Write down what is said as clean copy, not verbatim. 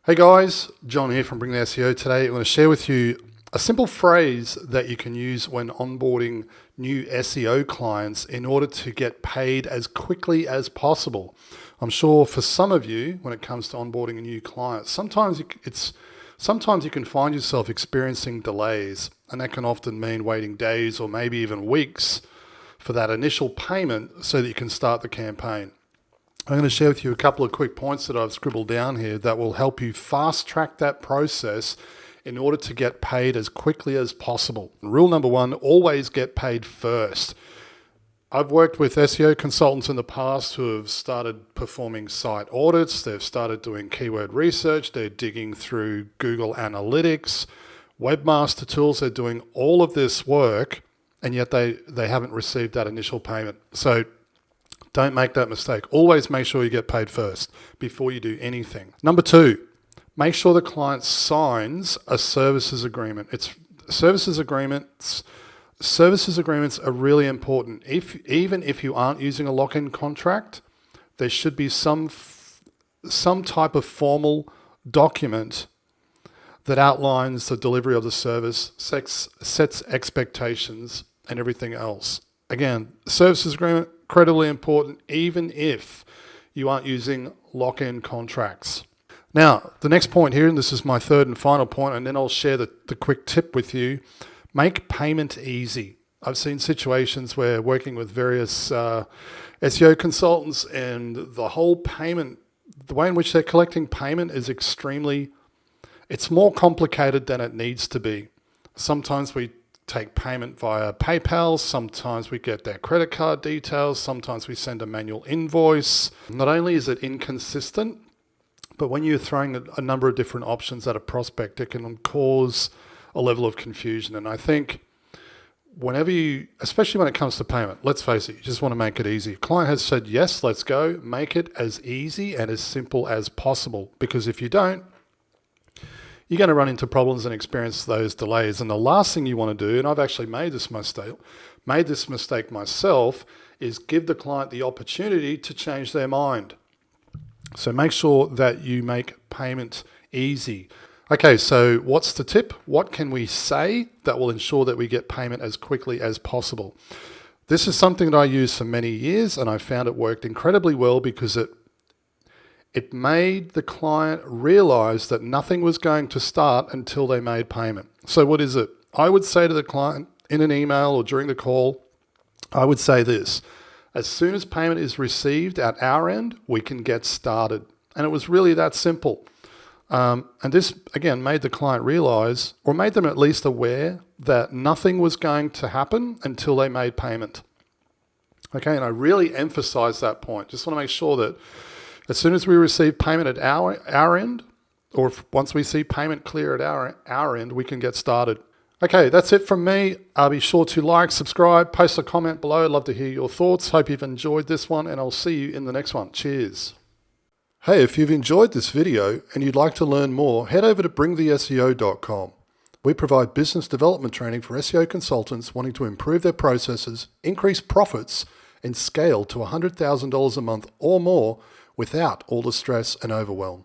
Hey guys, John here from Bring the SEO. Today I'm going to share with you a simple phrase that you can use when onboarding new SEO clients in order to get paid as quickly as possible. I'm sure for some of you, when it comes to onboarding a new client, sometimes you can find yourself experiencing delays, and that can often mean waiting days or maybe even weeks for that initial payment so that you can start the campaign. I'm going to share with you a couple of quick points that I've scribbled down here that will help you fast track that process in order to get paid as quickly as possible. Rule number one, always get paid first. I've worked with SEO consultants in the past who have started performing site audits. They've started doing keyword research. They're digging through Google Analytics, webmaster tools. They're doing all of this work, and yet they haven't received that initial payment. So don't make that mistake. Always make sure you get paid first before you do anything. Number two, make sure the client signs a services agreement. Services agreements are really important. Even if you aren't using a lock-in contract, there should be some type of formal document that outlines the delivery of the service, sets expectations, and everything else. Again, services agreement, incredibly important, even if you aren't using lock-in contracts. Now, the next point here, and this is my third and final point, and then I'll share the quick tip with you. Make payment easy. I've seen situations where working with various SEO consultants, and the whole payment, the way in which they're collecting payment is it's more complicated than it needs to be. Sometimes we take payment via PayPal, sometimes we get their credit card details, sometimes we send a manual invoice. Not only is it inconsistent, but when you're throwing a number of different options at a prospect, it can cause a level of confusion. And I think especially when it comes to payment, let's face it, you just want to make it easy. Client has said, yes, let's go, make it as easy and as simple as possible. Because if you don't, you're going to run into problems and experience those delays. And the last thing you want to do, and I've actually made this mistake myself, is give the client the opportunity to change their mind. So make sure that you make payment easy. Okay, so what's the tip? What can we say that will ensure that we get payment as quickly as possible? This is something that I used for many years, and I found it worked incredibly well because it made the client realize that nothing was going to start until they made payment. So what is it? I would say to the client in an email or during the call, I would say this: as soon as payment is received at our end, we can get started. And it was really that simple. And this, again, made the client realize, or made them at least aware, that nothing was going to happen until they made payment. Okay, and I really emphasize that point. Just want to make sure that as soon as we receive payment at our end, or once we see payment clear at our end, we can get started. Okay, that's it from me. Be sure to like, subscribe, post a comment below. I'd love to hear your thoughts. Hope you've enjoyed this one, and I'll see you in the next one. Cheers. Hey, if you've enjoyed this video and you'd like to learn more, head over to bringtheseo.com. We provide business development training for SEO consultants wanting to improve their processes, increase profits, and scale to $100,000 a month or more without all the stress and overwhelm.